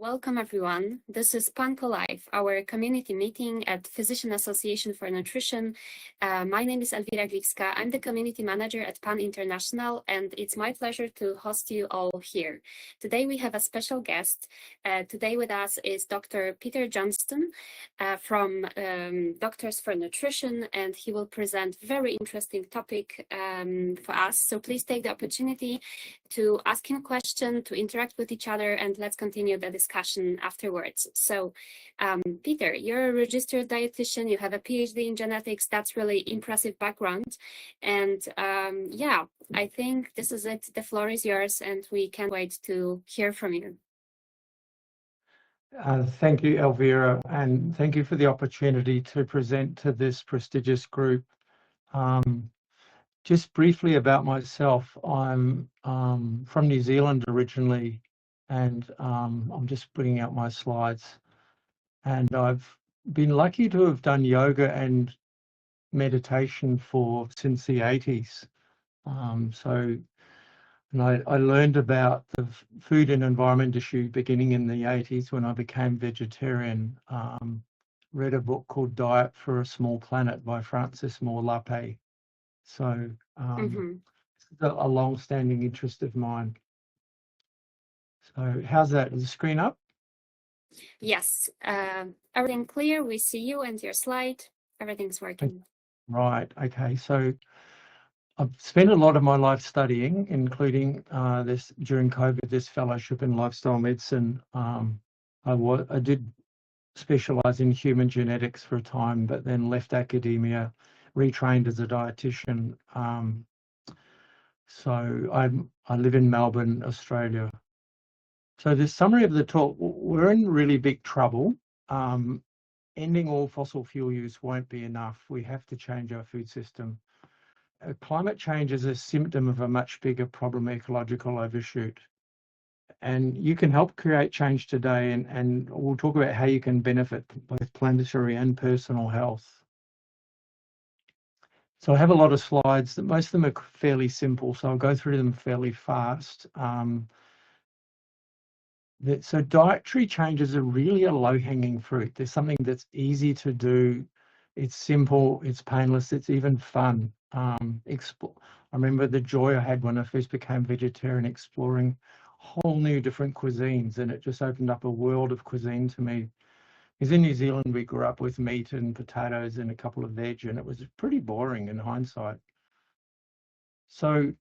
Welcome everyone. This is PANCO Live, our community meeting at Physician Association for Nutrition. My name is Elvira Gliwska. I'm the community manager at PAN International, and it's my pleasure to host you all here. Today we have a special guest. Today with us is Dr. Peter Johnston from Doctors for Nutrition, and he will present a very interesting topic for us. So please take the opportunity to ask him a question, to interact with each other, and let's continue the discussion afterwards. So, Peter, you're a registered dietitian, you have a PhD in genetics. That's really impressive background. And yeah, I think this is it. The floor is yours, and we can't wait to hear from you. Thank you, Elvira, and thank you for the opportunity to present to this prestigious group. Just briefly about myself, I'm from New Zealand originally, and I'm just putting out my slides. And I've been lucky to have done yoga and meditation since the 80s. And I learned about the food and environment issue beginning in the 80s when I became vegetarian. Read a book called Diet for a Small Planet by Francis Moore Lappe. So it's a long-standing interest of mine. So how's that? Is the screen up? Yes, everything clear. We see you and your slide. Everything's working. Right. Okay. So I've spent a lot of my life studying, including during COVID, this fellowship in lifestyle medicine. I did specialize in human genetics for a time, but then left academia, retrained as a dietitian. So I live in Melbourne, Australia. So the summary of the talk: we're in really big trouble. Ending all fossil fuel use won't be enough. We have to change our food system. Climate change is a symptom of a much bigger problem, ecological overshoot. And you can help create change today, and we'll talk about how you can benefit both planetary and personal health. So I have a lot of slides. Most of them are fairly simple, so I'll go through them fairly fast. So dietary changes are really a low-hanging fruit. There's something that's easy to do. It's simple, it's painless, it's even fun. I remember the joy I had when I first became vegetarian, exploring whole new different cuisines, and it just opened up a world of cuisine to me. Because in New Zealand, we grew up with meat and potatoes and a couple of veg, and it was pretty boring in hindsight. So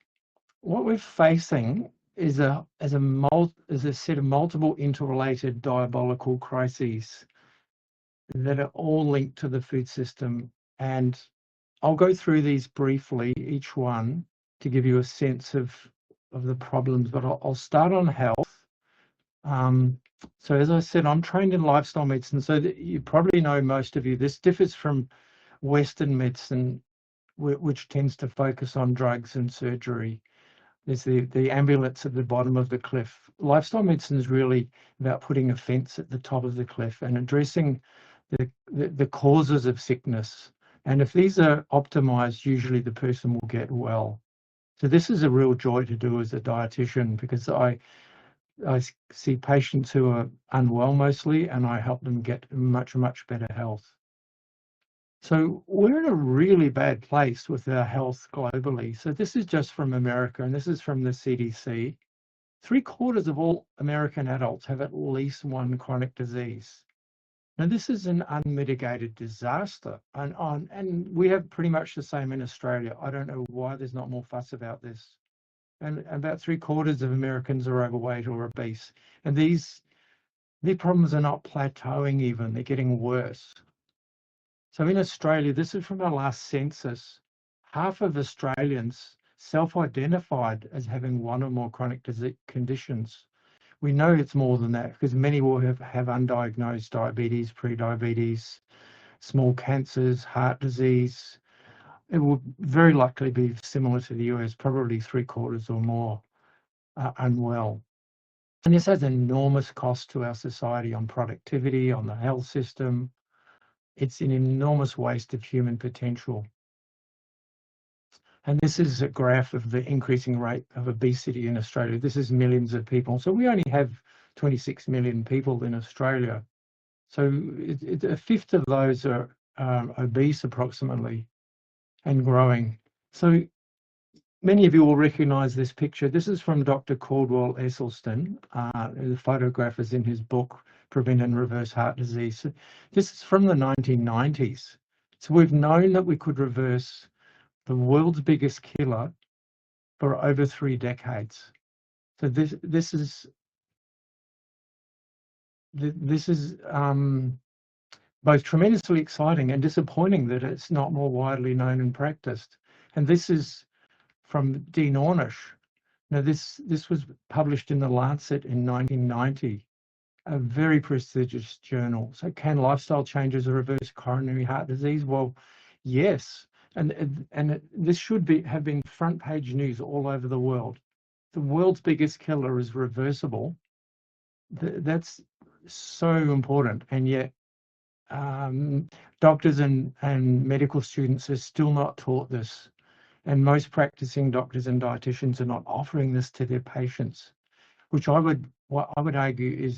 what we're facing is a set of multiple interrelated diabolical crises that are all linked to the food system. And I'll go through these briefly, each one, to give you a sense of the problems, but I'll start on health. So as I said, I'm trained in lifestyle medicine, so that you probably know, most of you, this differs from Western medicine, which tends to focus on drugs and surgery. There's the ambulance at the bottom of the cliff. Lifestyle medicine is really about putting a fence at the top of the cliff and addressing the causes of sickness. And if these are optimized, usually the person will get well. So this is a real joy to do as a dietitian, because I see patients who are unwell mostly, and I help them get much, much better health. So we're in a really bad place with our health globally. So this is just from America, and this is from the CDC. 3/4 of all American adults have at least one chronic disease. Now, this is an unmitigated disaster, and we have pretty much the same in Australia. I don't know why there's not more fuss about this. And about 3/4 of Americans are overweight or obese. And these problems are not plateauing even, they're getting worse. So in Australia, this is from our last census, half of Australians self-identified as having one or more chronic disease conditions. We know it's more than that, because many will have undiagnosed diabetes, pre-diabetes, small cancers, heart disease. It will very likely be similar to the US, probably 3/4 or more are unwell. And this has enormous cost to our society on productivity, on the health system. It's an enormous waste of human potential. And this is a graph of the increasing rate of obesity in Australia. This is millions of people. So we only have 26 million people in Australia. So a fifth of those are obese approximately and growing. So many of you will recognise this picture. This is from Dr. Caldwell Esselstyn. The photograph is in his book, Prevent and Reverse Heart Disease. So this is from the 1990s. So we've known that we could reverse the world's biggest killer for over 3 decades. So this is both tremendously exciting and disappointing that it's not more widely known and practiced. And this is from Dean Ornish. Now, this was published in The Lancet in 1990, a very prestigious journal. So can lifestyle changes reverse coronary heart disease? Well, yes. And this should have been front page news all over the world. The world's biggest killer is reversible. That's so important. And yet doctors and medical students are still not taught this. And most practicing doctors and dietitians are not offering this to their patients, which I would argue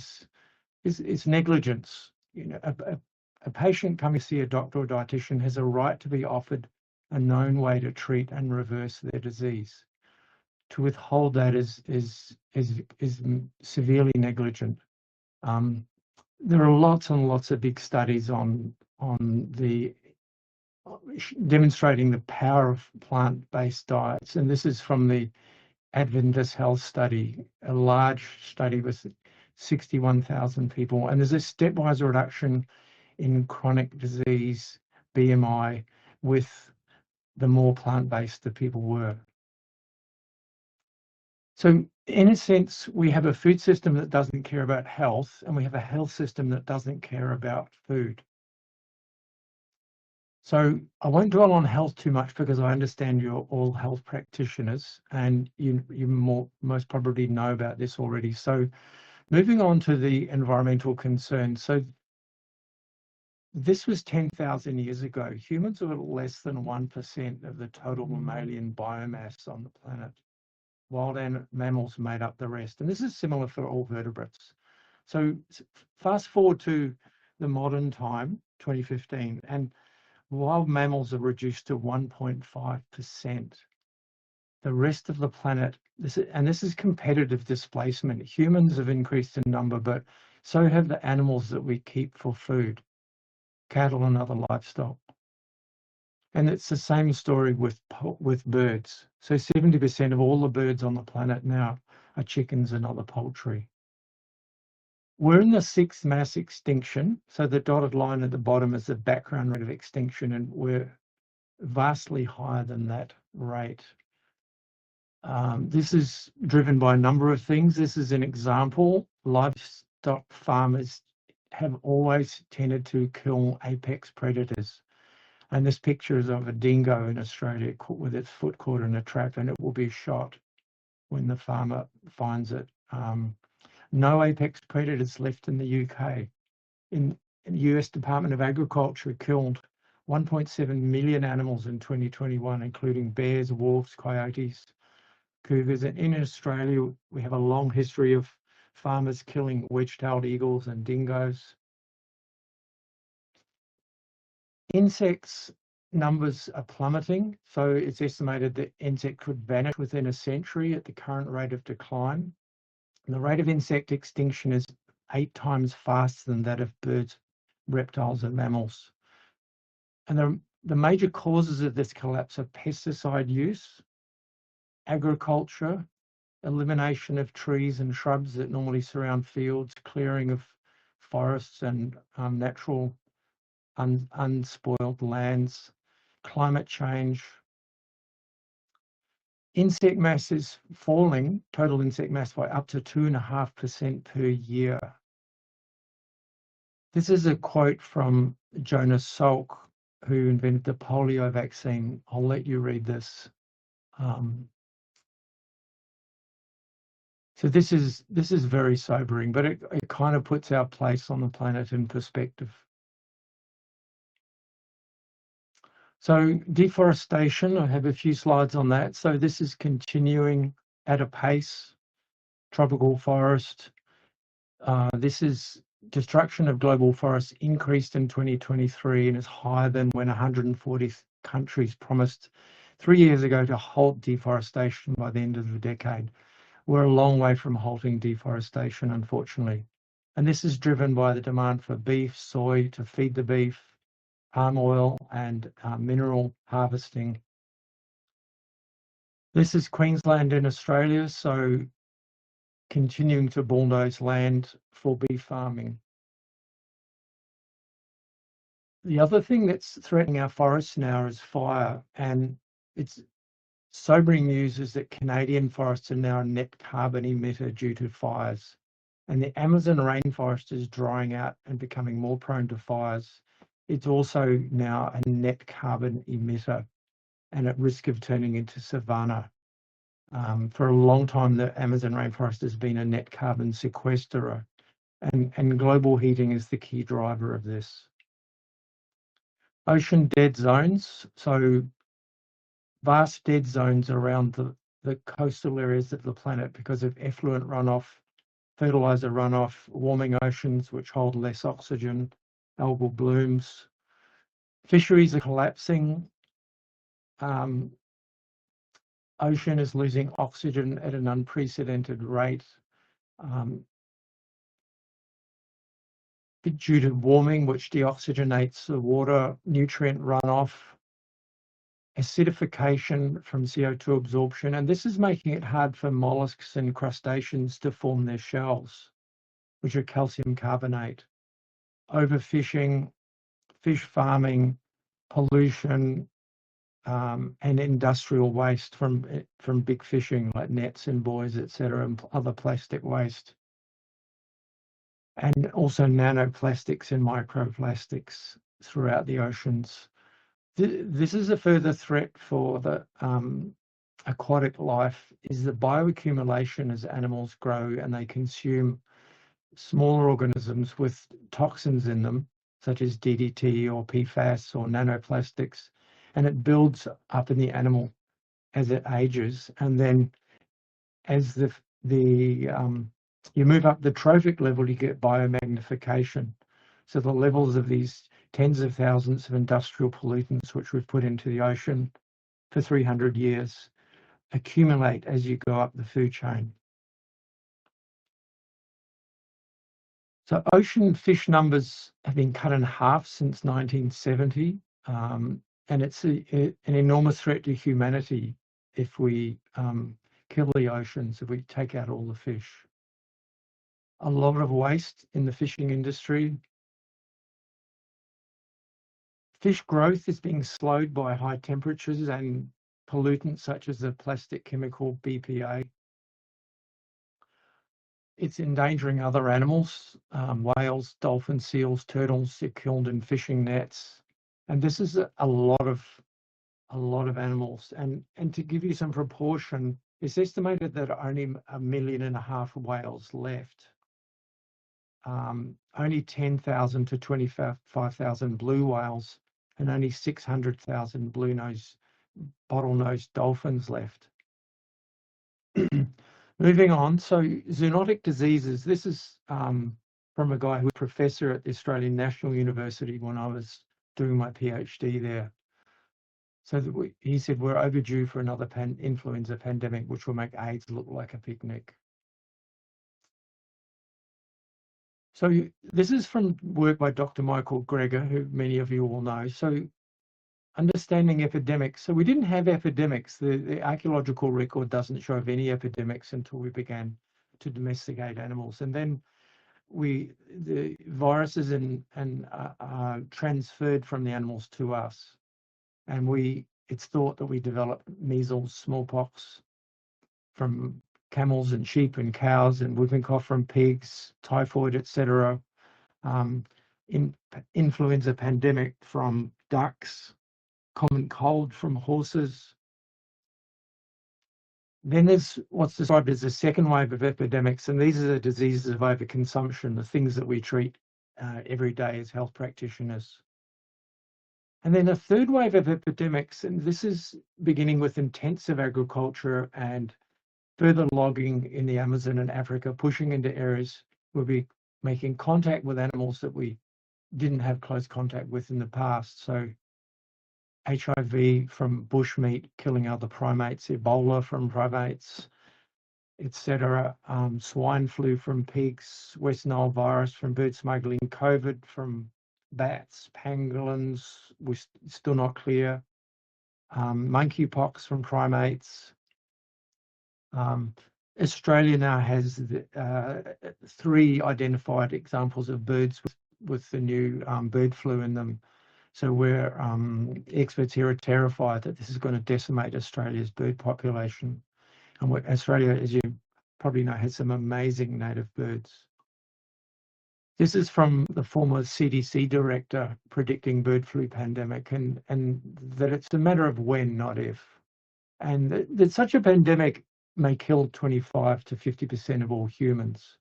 is negligence. You know, a patient coming to see a doctor or dietitian has a right to be offered a known way to treat and reverse their disease. To withhold that is severely negligent. There are lots and lots of big studies on the demonstrating the power of plant-based diets, and this is from the Adventist Health Study, a large study with 61,000 people, and there's a stepwise reduction in chronic disease, BMI, with the more plant-based the people were. So in a sense, we have a food system that doesn't care about health, and we have a health system that doesn't care about food. So I won't dwell on health too much because I understand you're all health practitioners and you most probably know about this already. So moving on to the environmental concerns. So this was 10,000 years ago. Humans were less than 1% of the total mammalian biomass on the planet. Wild mammals made up the rest. And this is similar for all vertebrates. So fast forward to the modern time, 2015, and wild mammals are reduced to 1.5%. The rest of the planet, this is competitive displacement. Humans have increased in number, but so have the animals that we keep for food, cattle and other livestock. And it's the same story with birds. So 70% of all the birds on the planet now are chickens and other poultry. We're in the 6th mass extinction. So the dotted line at the bottom is the background rate of extinction, and we're vastly higher than that rate. This is driven by a number of things. This is an example. Livestock farmers have always tended to kill apex predators. And this picture is of a dingo in Australia with its foot caught in a trap, and it will be shot when the farmer finds it. No apex predators left in the UK. In the US Department of Agriculture killed 1.7 million animals in 2021, including bears, wolves, coyotes, cougars. And in Australia, we have a long history of farmers killing wedge-tailed eagles and dingoes. Insects numbers are plummeting, so it's estimated that insect could vanish within a century at the current rate of decline. And the rate of insect extinction is 8 times faster than that of birds, reptiles, and mammals. And the major causes of this collapse are pesticide use, agriculture, elimination of trees and shrubs that normally surround fields, clearing of forests and natural unspoiled lands, climate change. Insect mass is falling, total insect mass, by up to 2.5% per year. This is a quote from Jonas Salk, who invented the polio vaccine. I'll let you read this. So this is very sobering, but it kind of puts our place on the planet in perspective. So deforestation, I have a few slides on that. So this is continuing at a pace. Tropical forest This is destruction of global forests increased in 2023 and is higher than when 140 countries promised 3 years ago to halt deforestation by the end of the decade. We're a long way from halting deforestation, unfortunately. And this is driven by the demand for beef, soy to feed the beef, palm oil, and mineral harvesting. This is Queensland in Australia, so continuing to bulldoze land for beef farming. The other thing that's threatening our forests now is fire, and it's sobering news is that Canadian forests are now a net carbon emitter due to fires, and the Amazon rainforest is drying out and becoming more prone to fires. It's also now a net carbon emitter and at risk of turning into savanna. For a long time, the Amazon rainforest has been a net carbon sequesterer, and global heating is the key driver of this. Ocean dead zones, so vast dead zones around the coastal areas of the planet because of effluent runoff, fertilizer runoff, warming oceans which hold less oxygen, algal blooms. Fisheries are collapsing. Ocean is losing oxygen at an unprecedented rate due to warming, which deoxygenates the water, nutrient runoff, acidification from CO2 absorption, and this is making it hard for mollusks and crustaceans to form their shells, which are calcium carbonate. Overfishing, fish farming, pollution, and industrial waste from big fishing like nets and buoys, etc., and other plastic waste. And also nanoplastics and microplastics throughout the oceans. This is a further threat for the aquatic life, is the bioaccumulation as animals grow and they consume smaller organisms with toxins in them, such as DDT or PFAS or nanoplastics, and it builds up in the animal as it ages. And then as you move up the trophic level, you get biomagnification. So the levels of these tens of thousands of industrial pollutants which we've put into the ocean for 300 years accumulate as you go up the food chain. So ocean fish numbers have been cut in half since 1970, and it's an enormous threat to humanity if we kill the oceans, if we take out all the fish. A lot of waste in the fishing industry. Fish growth is being slowed by high temperatures and pollutants such as the plastic chemical BPA. It's endangering other animals, whales, dolphins, seals, turtles. They're killed in fishing nets, and this is a lot of animals. And to give you some proportion, it's estimated that only 1.5 million whales left. Only 10,000 to 25,000 blue whales, and only 600,000 bottlenose dolphins left. Moving on, so zoonotic diseases. This is from a guy who was a professor at the Australian National University when I was doing my PhD there. So he said we're overdue for another influenza pandemic, which will make AIDS look like a picnic. So this is from work by Dr. Michael Greger, who many of you will know. So understanding epidemics. So we didn't have epidemics. The archaeological record doesn't show of any epidemics until we began to domesticate animals. And then the viruses are transferred from the animals to us. And it's thought that we developed measles, smallpox from camels and sheep and cows, and whooping cough from pigs, typhoid, etc. Influenza pandemic from ducks, common cold from horses. Then there's what's described as a second wave of epidemics, and these are the diseases of overconsumption, the things that we treat every day as health practitioners. And then a third wave of epidemics, and this is beginning with intensive agriculture and further logging in the Amazon and Africa, pushing into areas We'll be making contact with animals that we didn't have close contact with in the past. So HIV from bushmeat killing other primates, Ebola from primates, etc. Swine flu from pigs, West Nile virus from bird smuggling, COVID from bats, pangolins, we're still not clear. Monkeypox from primates. Australia now has 3 identified examples of birds with the new bird flu in them. So we're experts here are terrified that this is going to decimate Australia's bird population. And Australia, as you probably know, has some amazing native birds. This is from the former CDC director predicting bird flu pandemic, and that it's a matter of when, not if. And that such a pandemic may kill 25 to 50% of all humans.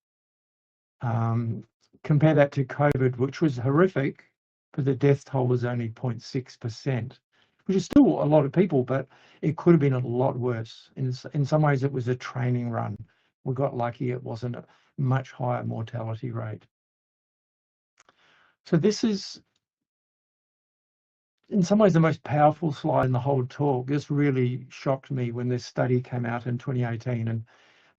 Compare that to COVID, which was horrific, but the death toll was only 0.6%, which is still a lot of people, but it could have been a lot worse. In some ways, it was a training run. We got lucky it wasn't a much higher mortality rate. So this is, in some ways, the most powerful slide in the whole talk. This really shocked me when this study came out in 2018. And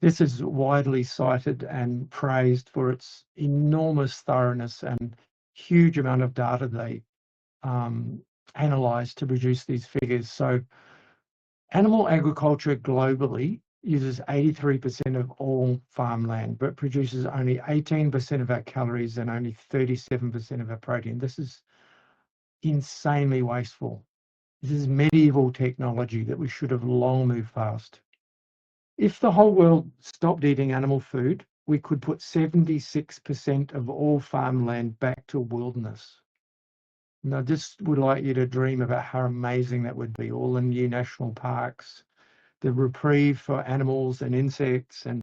this is widely cited and praised for its enormous thoroughness and huge amount of data they analysed to produce these figures. So animal agriculture globally uses 83% of all farmland, but produces only 18% of our calories and only 37% of our protein. This is insanely wasteful. This is medieval technology that we should have long moved past. If the whole world stopped eating animal food, we could put 76% of all farmland back to wilderness. Now, just would like you to dream about how amazing that would be. All the new national parks, the reprieve for animals and insects, and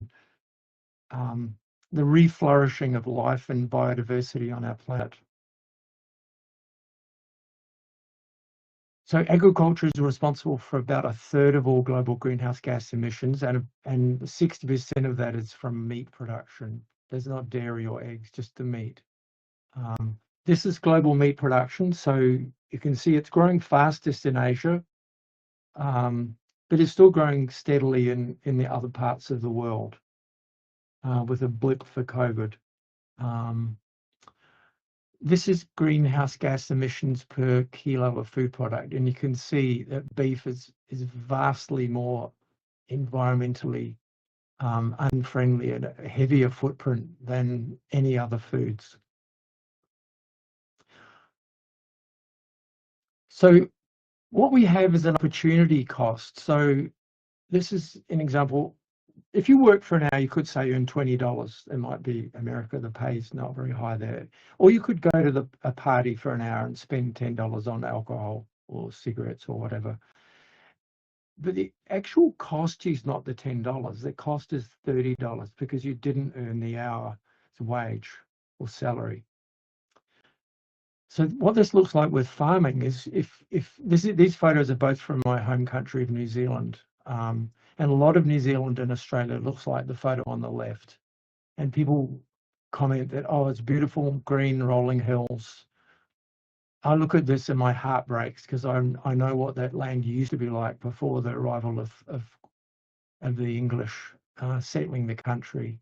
the reflourishing of life and biodiversity on our planet. So agriculture is responsible for about 1/3 of all global greenhouse gas emissions, and 60% of that is from meat production. There's not dairy or eggs, just the meat. This is global meat production. So you can see it's growing fastest in Asia, but it's still growing steadily in the other parts of the world, with a blip for COVID. This is greenhouse gas emissions per kilo of food product, and you can see that beef is vastly more environmentally unfriendly and a heavier footprint than any other foods. So what we have is an opportunity cost. So this is an example. If you work for an hour, you could say you earn $20. It might be America, the pay is not very high there. Or you could go to a party for an hour and spend $10 on alcohol or cigarettes or whatever. But the actual cost is not the $10. The cost is $30 because you didn't earn the hour's wage or salary. So what this looks like with farming is these photos are both from my home country of New Zealand. And a lot of New Zealand and Australia looks like the photo on the left. And people comment that, oh, it's beautiful, green, rolling hills. I look at this and my heart breaks because I know what that land used to be like before the arrival of the English settling the country.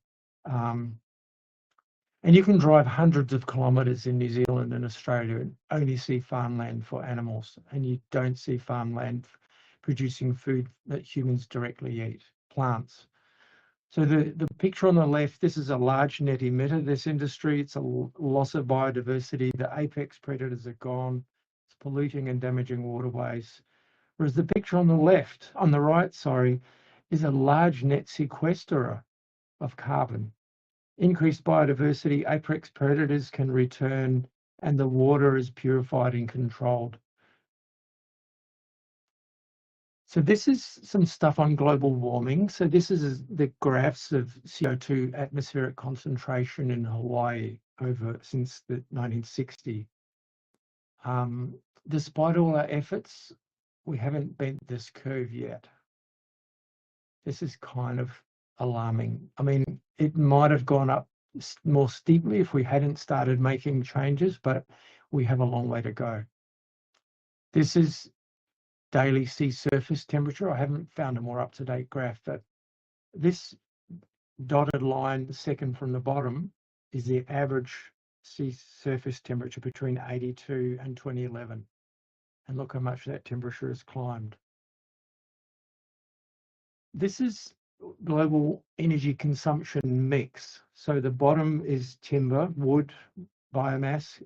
And you can drive hundreds of kilometres in New Zealand and Australia and only see farmland for animals, and you don't see farmland producing food that humans directly eat, plants. So the picture on the left, this is a large net emitter, this industry. It's a loss of biodiversity. The apex predators are gone. It's polluting and damaging waterways. Whereas the picture on the right, is a large net sequesterer of carbon. Increased biodiversity, apex predators can return, and the water is purified and controlled. So this is some stuff on global warming. So this is the graphs of CO2 atmospheric concentration in Hawaii since the 1960s. Despite all our efforts, we haven't bent this curve yet. This is kind of alarming. I mean, it might have gone up more steeply if we hadn't started making changes, but we have a long way to go. This is daily sea surface temperature. I haven't found a more up-to-date graph, but this dotted line, the second from the bottom, is the average sea surface temperature between 82 and 2011. And look how much that temperature has climbed. This is global energy consumption mix. So the bottom is timber, wood, biomass.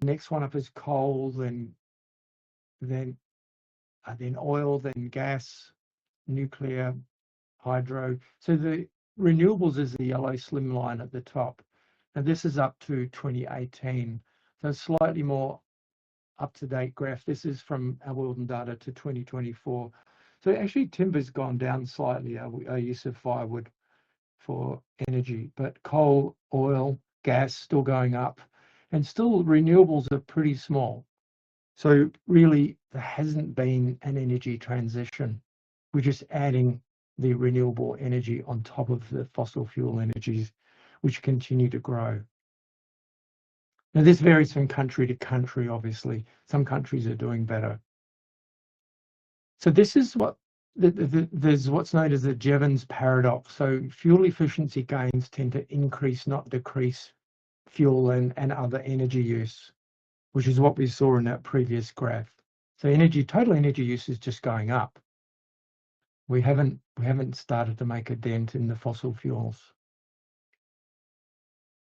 Next one up is coal, then oil, then gas, nuclear, hydro. So the renewables is the yellow slim line at the top. And this is up to 2018. So slightly more up-to-date graph. This is from our world and data to 2024. So actually timber's gone down slightly, our use of firewood for energy, but coal, oil, gas still going up, and still renewables are pretty small. So really there hasn't been an energy transition. We're just adding the renewable energy on top of the fossil fuel energies, which continue to grow. Now, this varies from country to country, obviously. Some countries are doing better. So this is what there's what's known as the Jevons paradox. So fuel efficiency gains tend to increase, not decrease, fuel and other energy use, which is what we saw in that previous graph. So total energy use is just going up. We haven't started to make a dent in the fossil fuels.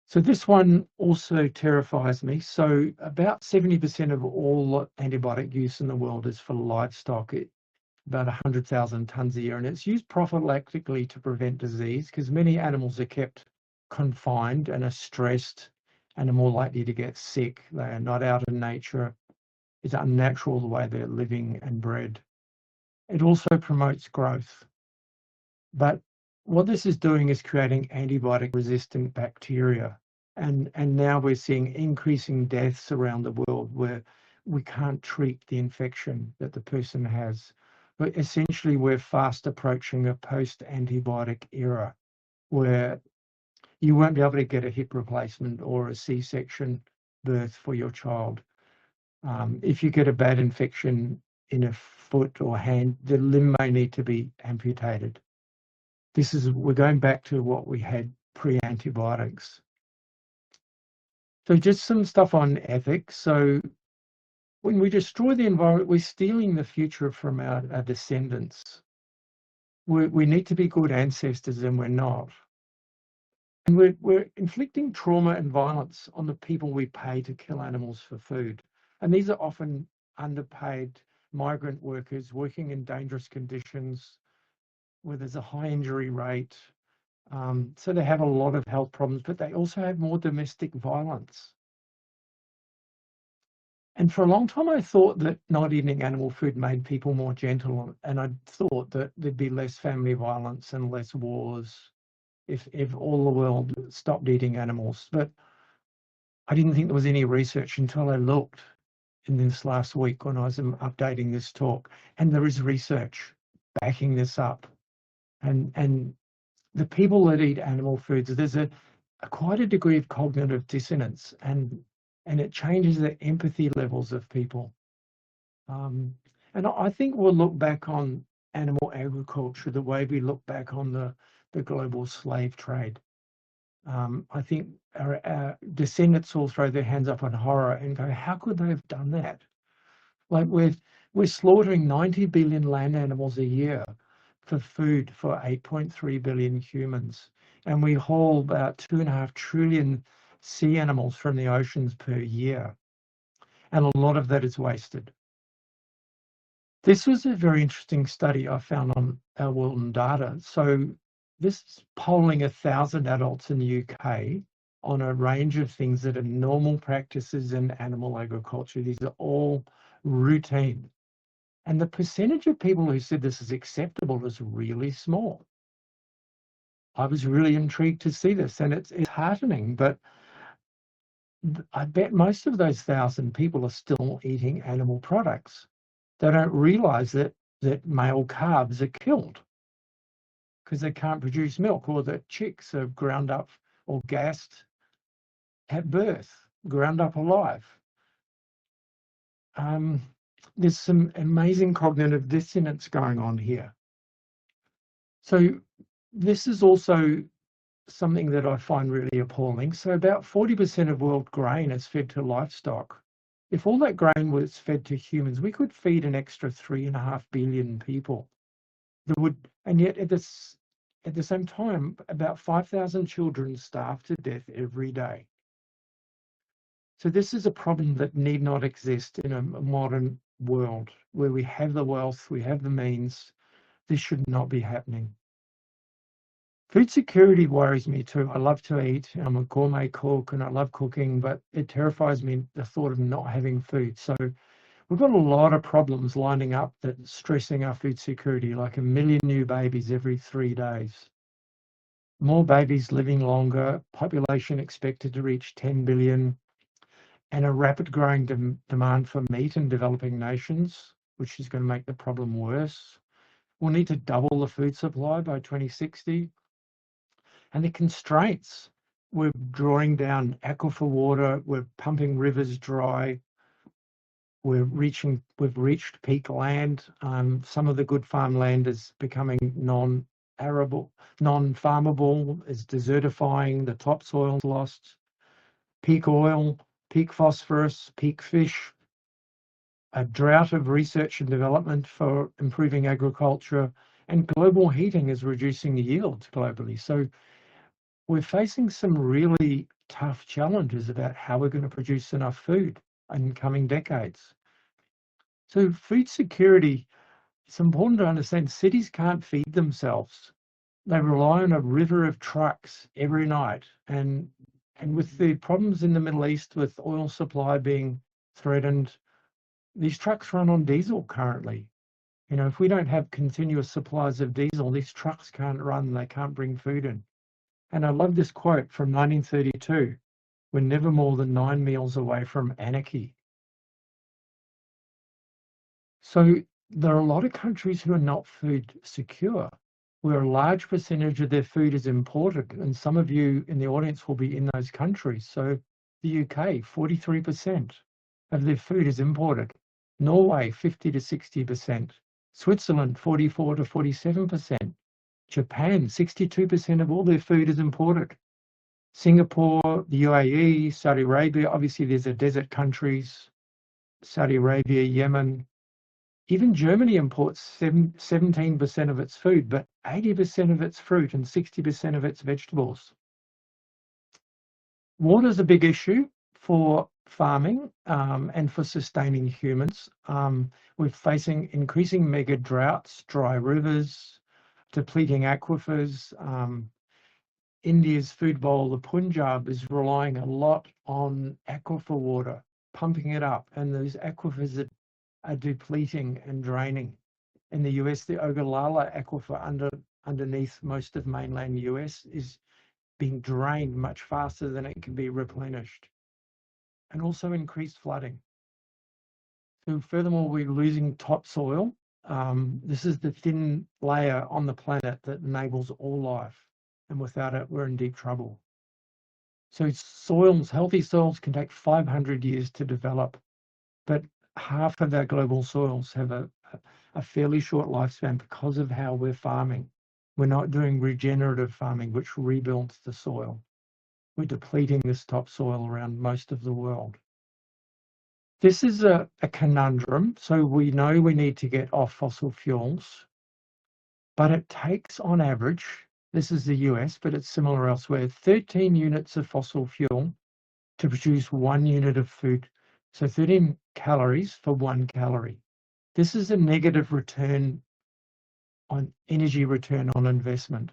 So this one also terrifies me. So about 70% of all antibiotic use in the world is for livestock, about 100,000 tons a year, and it's used prophylactically to prevent disease because many animals are kept confined and are stressed and are more likely to get sick. They are not out in nature. It's unnatural the way they're living and bred. It also promotes growth. But what this is doing is creating antibiotic-resistant bacteria. And now we're seeing increasing deaths around the world where we can't treat the infection that the person has. But essentially, we're fast approaching a post-antibiotic era where you won't be able to get a hip replacement or a C-section birth for your child. If you get a bad infection in a foot or hand, the limb may need to be amputated. We're going back to what we had pre-antibiotics. So just some stuff on ethics. So when we destroy the environment, we're stealing the future from our descendants. We need to be good ancestors, and we're not. And we're inflicting trauma and violence on the people we pay to kill animals for food. And these are often underpaid migrant workers working in dangerous conditions where there's a high injury rate. So they have a lot of health problems, but they also have more domestic violence. And for a long time, I thought that not eating animal food made people more gentle, and I thought that there'd be less family violence and less wars if all the world stopped eating animals. But I didn't think there was any research until I looked in this last week when I was updating this talk, and there is research backing this up. And the people that eat animal foods, there's quite a degree of cognitive dissonance, and it changes the empathy levels of people. And I think we'll look back on animal agriculture the way we look back on the global slave trade. I think our descendants will throw their hands up in horror and go, how could they have done that? Like we're slaughtering 90 billion land animals a year for food for 8.3 billion humans. And we haul about 2.5 trillion sea animals from the oceans per year. And a lot of that is wasted. This was a very interesting study I found on our world and data. So this is polling 1,000 adults in the UK on a range of things that are normal practices in animal agriculture. These are all routine. And the percentage of people who said this is acceptable is really small. I was really intrigued to see this, and it's heartening, but I bet most of those 1,000 people are still eating animal products. They don't realize that male calves are killed because they can't produce milk, or that chicks are ground up or gassed at birth, ground up alive. There's some amazing cognitive dissonance going on here. So this is also something that I find really appalling. So about 40% of world grain is fed to livestock. If all that grain was fed to humans, we could feed an extra 3.5 billion people. And yet at the same time, about 5,000 children starve to death every day. So this is a problem that need not exist in a modern world where we have the wealth, we have the means. This should not be happening. Food security worries me too. I love to eat. I'm a gourmet cook and I love cooking, but it terrifies me, the thought of not having food. So we've got a lot of problems lining up that's stressing our food security, like 1 million new babies every 3 days. More babies living longer, population expected to reach 10 billion, and a rapid growing demand for meat in developing nations, which is going to make the problem worse. We'll need to double the food supply by 2060. And the constraints, we're drawing down aquifer water, we're pumping rivers dry, we've reached peak land. Some of the good farmland is becoming non-arable, non-farmable, is desertifying, the topsoil's lost, peak oil, peak phosphorus, peak fish, a drought of research and development for improving agriculture, and global heating is reducing the yields globally. So we're facing some really tough challenges about how we're going to produce enough food in coming decades. So food security, it's important to understand cities can't feed themselves. They rely on a river of trucks every night. And with the problems in the Middle East with oil supply being threatened, these trucks run on diesel currently. You know, if we don't have continuous supplies of diesel, these trucks can't run, they can't bring food in. And I love this quote from 1932, we're never more than 9 meals away from anarchy. So there are a lot of countries who are not food secure, where a large percentage of their food is imported. And some of you in the audience will be in those countries. So the UK, 43% of their food is imported. Norway, 50 to 60%. Switzerland, 44 to 47%. Japan, 62% of all their food is imported. Singapore, the UAE, Saudi Arabia, obviously there's a desert countries, Saudi Arabia, Yemen. Even Germany imports 17% of its food, but 80% of its fruit and 60% of its vegetables. Water is a big issue for farming and for sustaining humans. We're facing increasing mega droughts, dry rivers, depleting aquifers. India's food bowl, the Punjab, is relying a lot on aquifer water, pumping it up, and those aquifers are depleting and draining. In the US, the Ogallala aquifer underneath most of mainland US is being drained much faster than it can be replenished, and also increased flooding. So furthermore, we're losing topsoil. This is the thin layer on the planet that enables all life. And without it, we're in deep trouble. So soils, healthy soils can take 500 years to develop, but half of our global soils have a fairly short lifespan because of how we're farming. We're not doing regenerative farming, which rebuilds the soil. We're depleting this topsoil around most of the world. This is a conundrum. So we know we need to get off fossil fuels, but it takes on average, this is the US, but it's similar elsewhere, 13 units of fossil fuel to produce 1 unit of food. So 13 calories for 1 calorie. This is a negative return on energy return on investment.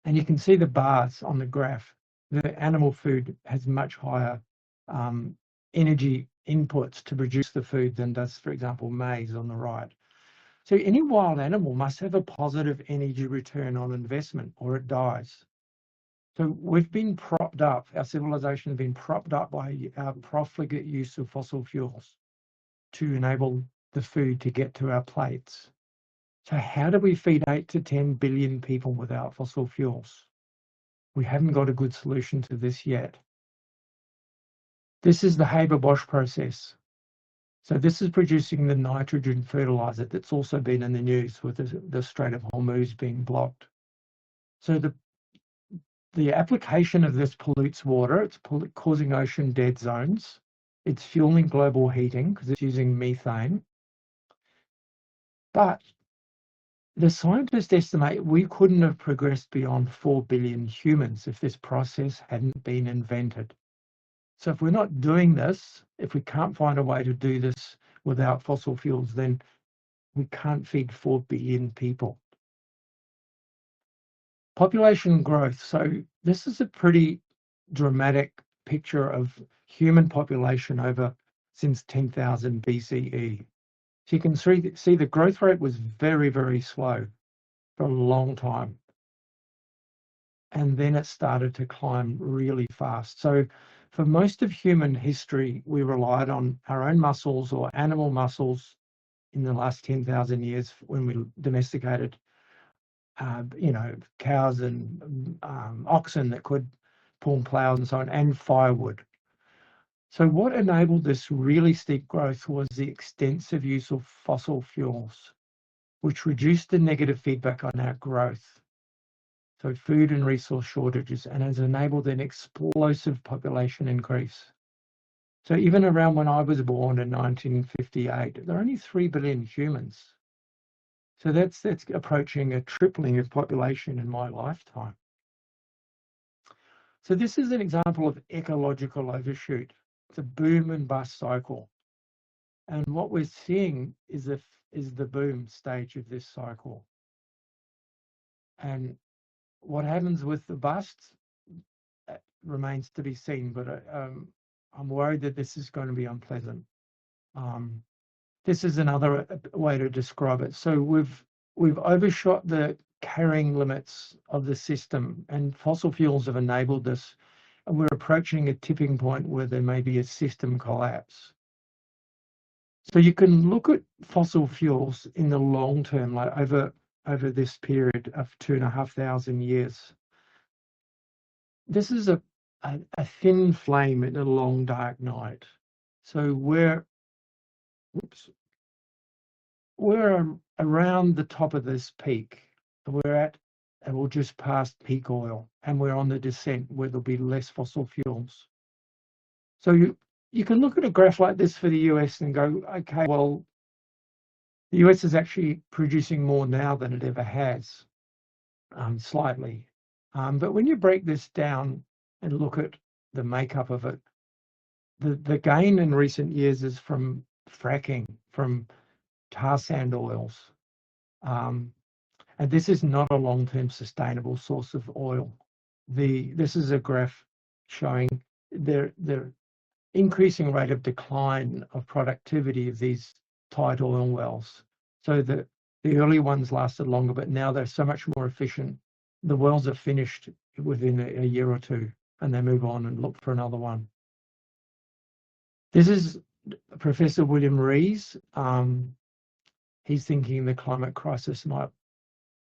And you can see the bars on the graph. The animal food has much higher energy inputs to produce the food than does, for example, maize on the right. So any wild animal must have a positive energy return on investment or it dies. So we've been propped up, our civilization has been propped up by our profligate use of fossil fuels to enable the food to get to our plates. So how do we feed 8 to 10 billion people without fossil fuels? We haven't got a good solution to this yet. This is the Haber-Bosch process. So this is producing the nitrogen fertilizer that's also been in the news with the Strait of Hormuz being blocked. So the application of this pollutes water. It's causing ocean dead zones. It's fueling global heating because it's using methane. But the scientists estimate we couldn't have progressed beyond 4 billion humans if this process hadn't been invented. So if we're not doing this, if we can't find a way to do this without fossil fuels, then we can't feed 4 billion people. Population growth. So this is a pretty dramatic picture of human population over since 10,000 BCE. So you can see the growth rate was very, very slow for a long time. And then it started to climb really fast. So for most of human history, we relied on our own muscles or animal muscles in the last 10,000 years when we domesticated cows and oxen that could pull plows and so on, and firewood. So what enabled this really steep growth was the extensive use of fossil fuels, which reduced the negative feedback on our growth. So food and resource shortages, and has enabled an explosive population increase. So even around when I was born in 1958, there are only 3 billion humans. So that's approaching a tripling of population in my lifetime. So this is an example of ecological overshoot. It's a boom and bust cycle. And what we're seeing is the boom stage of this cycle. And what happens with the bust remains to be seen, but I'm worried that this is going to be unpleasant. This is another way to describe it. So we've overshot the carrying limits of the system, and fossil fuels have enabled this. And we're approaching a tipping point where there may be a system collapse. So you can look at fossil fuels in the long term, like over this period of 2,500 years. This is a thin flame in a long dark night. So we're around the top of this peak. We're just past peak oil, and we're on the descent where there'll be less fossil fuels. So you can look at a graph like this for the US and go, okay, well, the US is actually producing more now than it ever has, slightly. But when you break this down and look at the makeup of it, the gain in recent years is from fracking, from tar sand oils. And this is not a long-term sustainable source of oil. This is a graph showing the increasing rate of decline of productivity of these tight oil wells. So the early ones lasted longer, but now they're so much more efficient. The wells are finished within a year or two, and they move on and look for another one. This is Professor William Rees. He's thinking the climate crisis might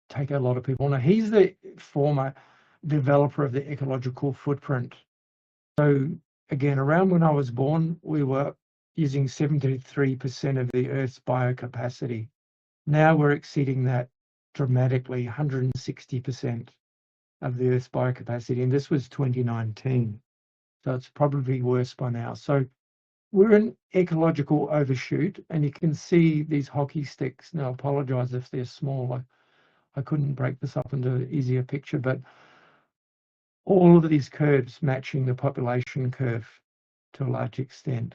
take a lot of people. Now, he's the former developer of the ecological footprint. So again, around when I was born, we were using 73% of the Earth's biocapacity. Now we're exceeding that dramatically, 160% of the Earth's biocapacity, and this was 2019. So it's probably worse by now. So we're in ecological overshoot, and you can see these hockey sticks. Now, I apologize if they're small. I couldn't break this up into an easier picture, but all of these curves matching the population curve to a large extent.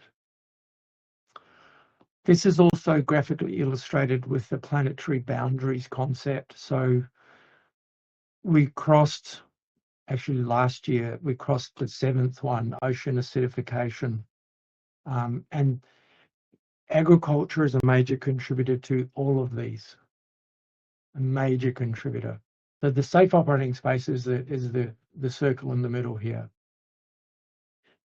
This is also graphically illustrated with the planetary boundaries concept. So we crossed, actually last year, we crossed the 7th one, ocean acidification. And agriculture is a major contributor to all of these, a major contributor. So the safe operating space is the circle in the middle here.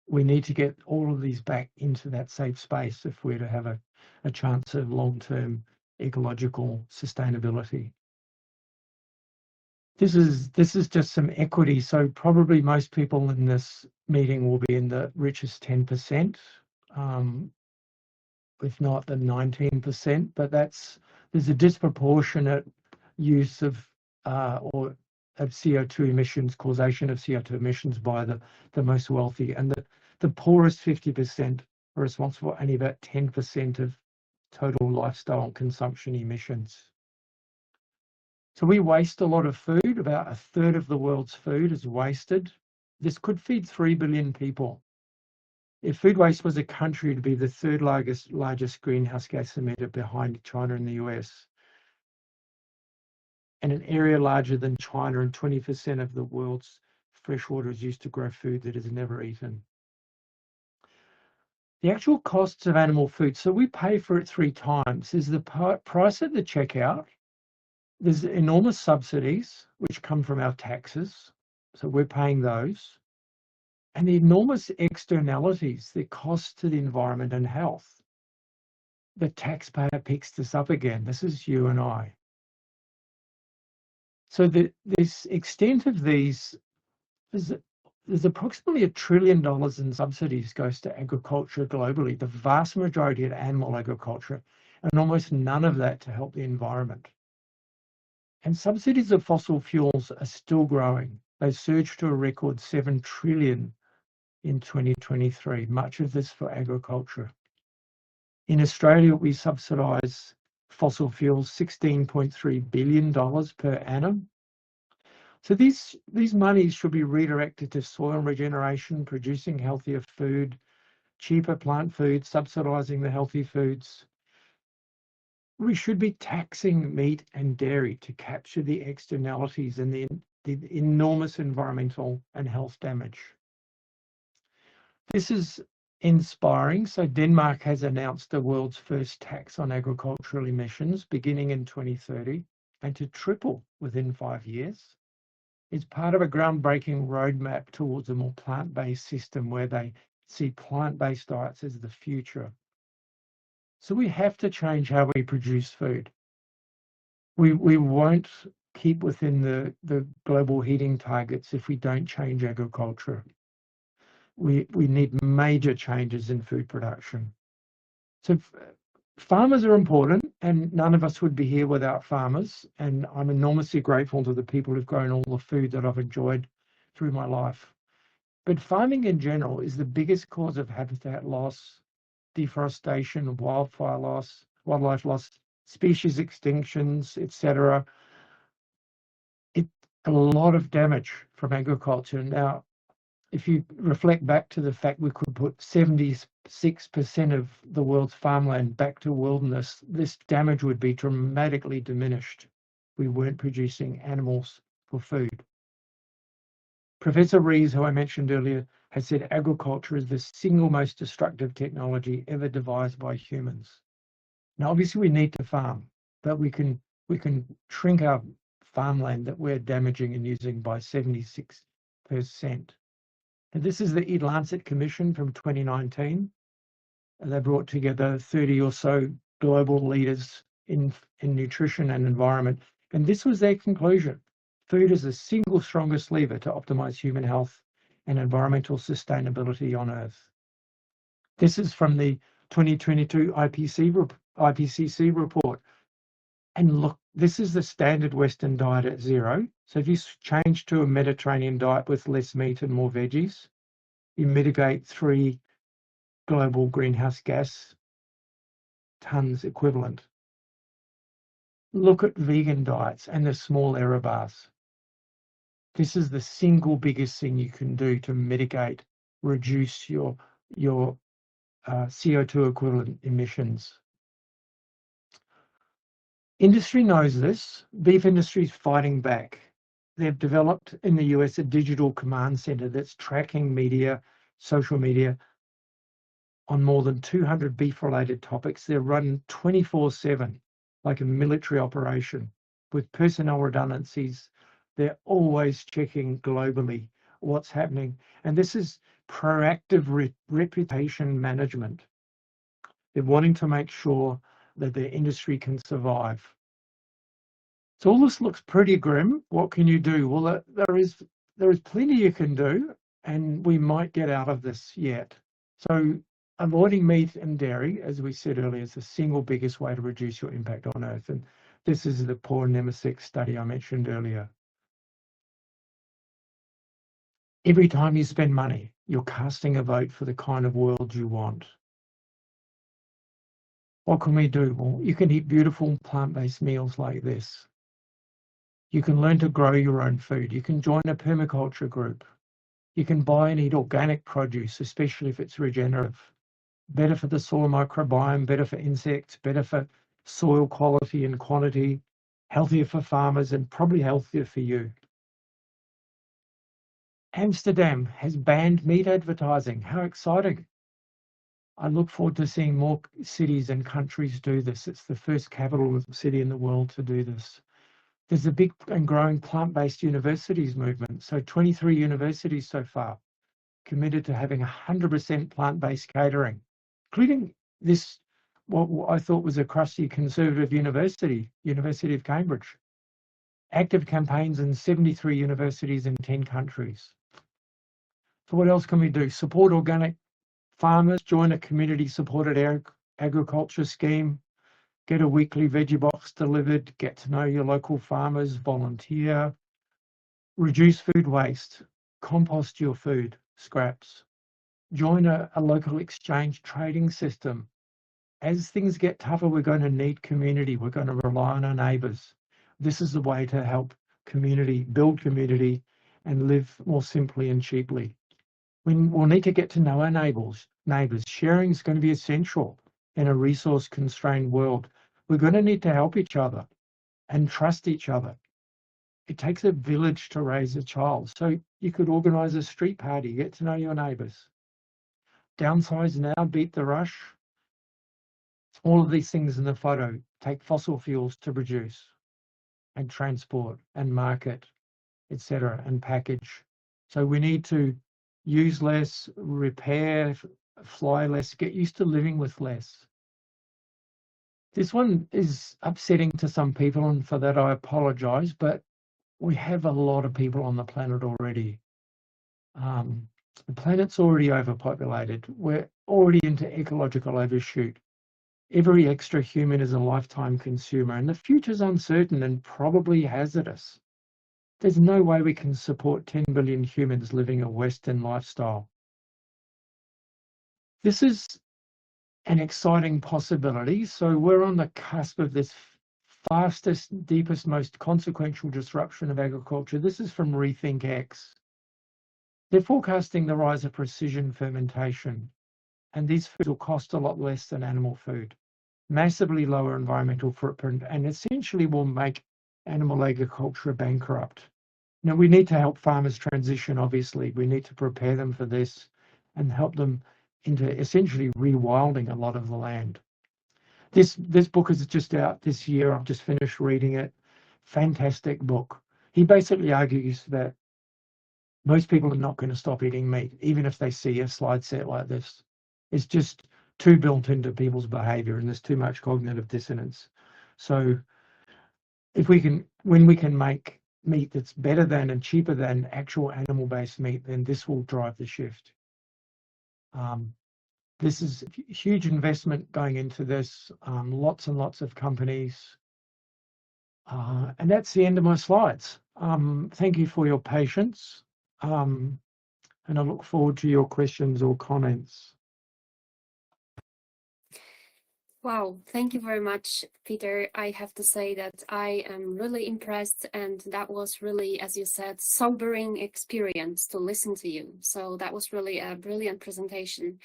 We need to get all of these back into that safe space if we're to have a chance of long-term ecological sustainability. This is just some equity. So probably most people in this meeting will be in the richest 10%, if not the 19%. But there's a disproportionate use of CO2 emissions, causation of CO2 emissions by the most wealthy, and the poorest 50% are responsible for only about 10% of total lifestyle and consumption emissions. So we waste a lot of food. About a third of the world's food is wasted. This could feed 3 billion people. If food waste was a country, it'd be the third largest greenhouse gas emitter behind China and the US. And an area larger than China, and 20% of the world's fresh water is used to grow food that is never eaten. The actual costs of animal food, so we pay for it 3 times. There's the price at the checkout. There's enormous subsidies, which come from our taxes. So we're paying those. And the enormous externalities, the cost to the environment and health. The taxpayer picks this up again. This is you and I. So this extent of these, there's approximately $1 trillion in subsidies goes to agriculture globally, the vast majority of animal agriculture, and almost none of that to help the environment. And subsidies of fossil fuels are still growing. They surged to a record 7 trillion in 2023, much of this for agriculture. In Australia, we subsidise fossil fuels $16.3 billion per annum. So these monies should be redirected to soil regeneration, producing healthier food, cheaper plant food, subsidising the healthy foods. We should be taxing meat and dairy to capture the externalities and the enormous environmental and health damage. This is inspiring. So Denmark has announced the world's first tax on agricultural emissions beginning in 2030 and to triple within 5 years. It's part of a groundbreaking roadmap towards a more plant-based system where they see plant-based diets as the future. So we have to change how we produce food. We won't keep within the global heating targets if we don't change agriculture. We need major changes in food production. So farmers are important, and none of us would be here without farmers. And I'm enormously grateful to the people who've grown all the food that I've enjoyed through my life. But farming in general is the biggest cause of habitat loss, deforestation, wildfire loss, wildlife loss, species extinctions, etc. A lot of damage from agriculture. Now, if you reflect back to the fact we could put 76% of the world's farmland back to wilderness, this damage would be dramatically diminished. We weren't producing animals for food. Professor Rees, who I mentioned earlier, has said agriculture is the single most destructive technology ever devised by humans. Now, obviously, we need to farm, but we can shrink our farmland that we're damaging and using by 76%. And this is the Lancet Commission from 2019. And they brought together 30 or so global leaders in nutrition and environment. And this was their conclusion. Food is the single strongest lever to optimize human health and environmental sustainability on Earth. This is from the 2022 IPCC report. And look, this is the standard Western diet at 0. So if you change to a Mediterranean diet with less meat and more veggies, you mitigate 3 global greenhouse gas tons equivalent. Look at vegan diets and the small error bars. This is the single biggest thing you can do to mitigate, reduce your CO2 equivalent emissions. Industry knows this. Beef industry is fighting back. They've developed in the US a digital command center that's tracking media, social media, on more than 200 beef-related topics. They're run 24/7, like a military operation, with personnel redundancies. They're always checking globally what's happening. And this is proactive reputation management. They're wanting to make sure that their industry can survive. So all this looks pretty grim. What can you do? Well, there is plenty you can do, and we might get out of this yet. So avoiding meat and dairy, as we said earlier, is the single biggest way to reduce your impact on Earth. And this is the poor Nemesek study I mentioned earlier. Every time you spend money, you're casting a vote for the kind of world you want. What can we do? Well, you can eat beautiful plant-based meals like this. You can learn to grow your own food. You can join a permaculture group. You can buy and eat organic produce, especially if it's regenerative. Better for the soil microbiome, better for insects, better for soil quality and quantity, healthier for farmers, and probably healthier for you. Amsterdam has banned meat advertising. How exciting. I look forward to seeing more cities and countries do this. It's the first capital city in the world to do this. There's a big and growing plant-based universities movement. So 23 universities so far committed to having 100% plant-based catering, including this, what I thought was a crusty conservative university, University of Cambridge. Active campaigns in 73 universities in 10 countries. So what else can we do? Support organic farmers, join a community-supported agriculture scheme, get a weekly veggie box delivered, get to know your local farmers, volunteer, reduce food waste, compost your food scraps, join a local exchange trading system. As things get tougher, we're going to need community. We're going to rely on our neighbours. This is the way to help community, build community, and live more simply and cheaply. We'll need to get to know our neighbours. Sharing is going to be essential in a resource-constrained world. We're going to need to help each other and trust each other. It takes a village to raise a child. So you could organise a street party, get to know your neighbours. Downsize now, beat the rush. All of these things in the photo take fossil fuels to produce and transport and market, etc., and package. So we need to use less, repair, fly less, get used to living with less. This one is upsetting to some people, and for that I apologize, but we have a lot of people on the planet already. The planet's already overpopulated. We're already into ecological overshoot. Every extra human is a lifetime consumer, and the future's uncertain and probably hazardous. There's no way we can support 10 billion humans living a Western lifestyle. This is an exciting possibility. So we're on the cusp of this fastest, deepest, most consequential disruption of agriculture. This is from Rethink X. They're forecasting the rise of precision fermentation, and these foods will cost a lot less than animal food, massively lower environmental footprint, and essentially will make animal agriculture bankrupt. Now, we need to help farmers transition, obviously. We need to prepare them for this and help them into essentially rewilding a lot of the land. This book is just out this year. I've just finished reading it. Fantastic book. He basically argues that most people are not going to stop eating meat, even if they see a slide set like this. It's just too built into people's behavior, and there's too much cognitive dissonance. So when we can make meat that's better than and cheaper than actual animal-based meat, then this will drive the shift. This is a huge investment going into this, lots and lots of companies. And that's the end of my slides. Thank you for your patience. And I look forward to your questions or comments. Wow, thank you very much, Peter. I have to say that I am really impressed, and that was really, as you said, sobering experience to listen to you. So that was really a brilliant presentation.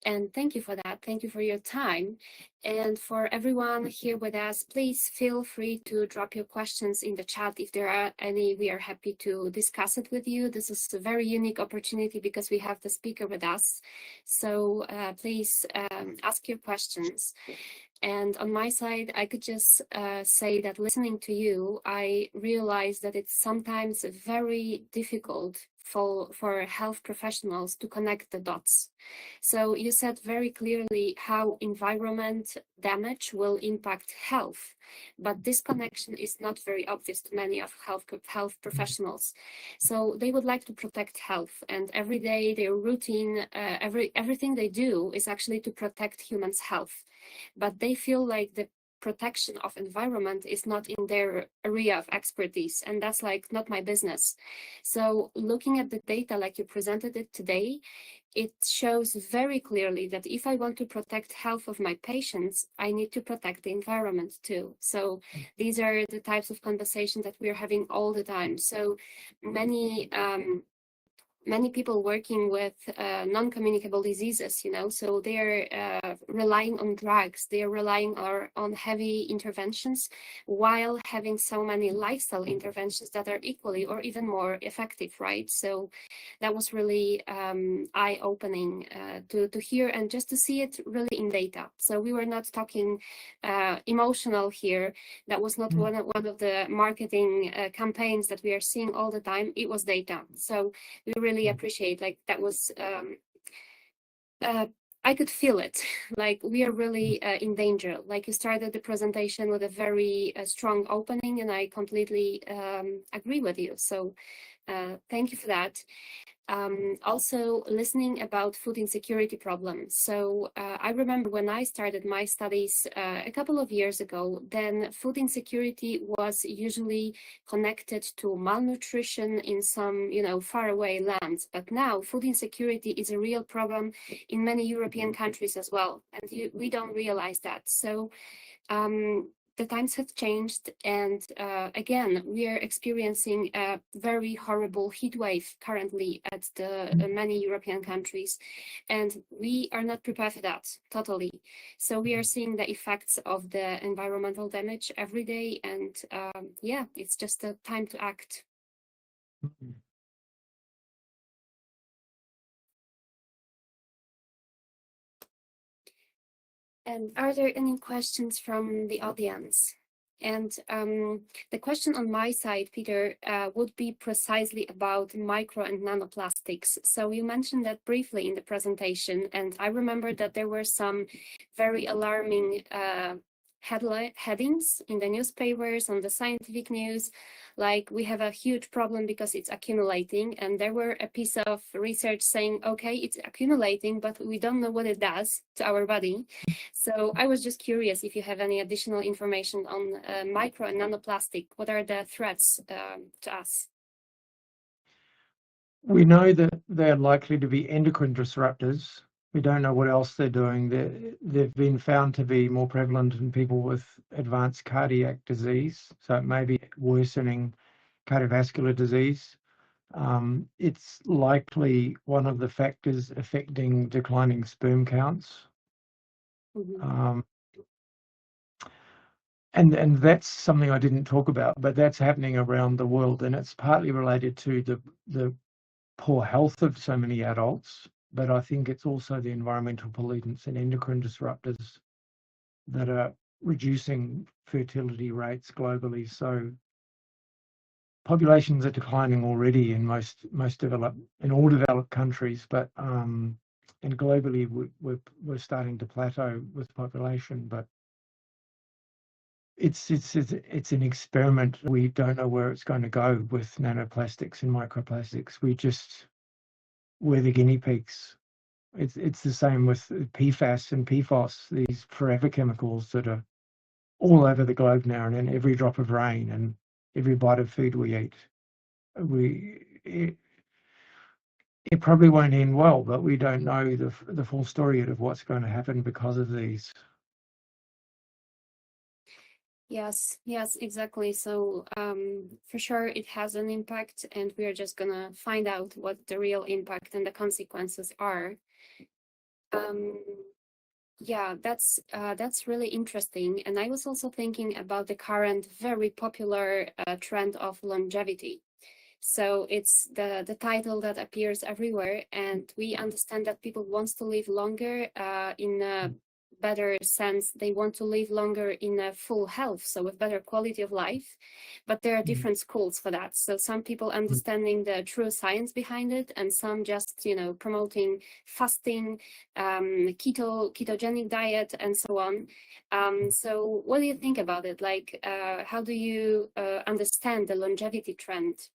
And thank you for that. Thank you for your time. And for everyone here with us, please feel free to drop your questions in the chat. If there are any, we are happy to discuss it with you. This is a very unique opportunity because we have the speaker with us. So please ask your questions. And on my side, I could just say that listening to you, I realized that it's sometimes very difficult for health professionals to connect the dots. So you said very clearly how environment, damage will impact health, but this connection is not very obvious to many of health professionals. So they would like to protect health, and every day their routine, everything they do is actually to protect humans' health. But they feel like the protection of environment is not in their area of expertise, and that's like not my business. So looking at the data like you presented it today, it shows very clearly that if I want to protect health of my patients, I need to protect the environment too. So these are the types of conversations that we're having all the time. So many people working with non-communicable diseases, so they're relying on drugs, they're relying on heavy interventions while having so many lifestyle interventions that are equally or even more effective, right? So that was really eye-opening to hear and just to see it really in data. So we were not talking emotional here. That was not one of the marketing campaigns that we are seeing all the time. It was data. So we really appreciate, like, that was I could feel it. Like, we are really in danger. Like, you started the presentation with a very strong opening, and I completely agree with you. So thank you for that. Also listening about food insecurity problems. So I remember when I started my studies a couple of years ago, then food insecurity was usually connected to malnutrition in some, faraway lands. But now food insecurity is a real problem in many European countries as well. And we don't realize that. So the times have changed, and again, we are experiencing a very horrible heat wave currently at the many European countries, and we are not prepared for that totally. So we are seeing the effects of the environmental damage every day, and yeah, it's just a time to act. And are there any questions from the audience? And the question on my side, Peter, would be precisely about micro and nanoplastics. So you mentioned that briefly in the presentation, and I remember that there were some very alarming headings in the newspapers, on the scientific news, like, we have a huge problem because it's accumulating. And there were a piece of research saying, okay, it's accumulating, but we don't know what it does to our body. So I was just curious if you have any additional information on micro and nanoplastic. What are the threats to us? We know that they're likely to be endocrine disruptors. We don't know what else they're doing. They've been found to be more prevalent in people with advanced cardiac disease, so it may be worsening cardiovascular disease. It's likely one of the factors affecting declining sperm counts. And that's something I didn't talk about, but that's happening around the world, and it's partly related to the poor health of so many adults, but I think it's also the environmental pollutants and endocrine disruptors that are reducing fertility rates globally. So populations are declining already in all developed countries, but and globally we're starting to plateau with population, but it's an experiment. We don't know where it's going to go with nanoplastics and microplastics. We're the guinea pigs. It's the same with PFAS and PFOS, these forever chemicals that are all over the globe now, and in every drop of rain and every bite of food we eat. It probably won't end well, but we don't know the full story of what's going to happen because of these. Yes, exactly. So for sure it has an impact, and we are just gonna find out what the real impact and the consequences are. Yeah, that's really interesting. And I was also thinking about the current very popular trend of longevity. So it's the title that appears everywhere, and we understand that people want to live longer in better sense. They want to live longer in a full health, so with better quality of life. But there are different schools for that. So some people understanding the true science behind it, and some just, you know, promoting fasting, ketogenic diet, and so on. So what do you think about it? Like, how do you understand the longevity trend?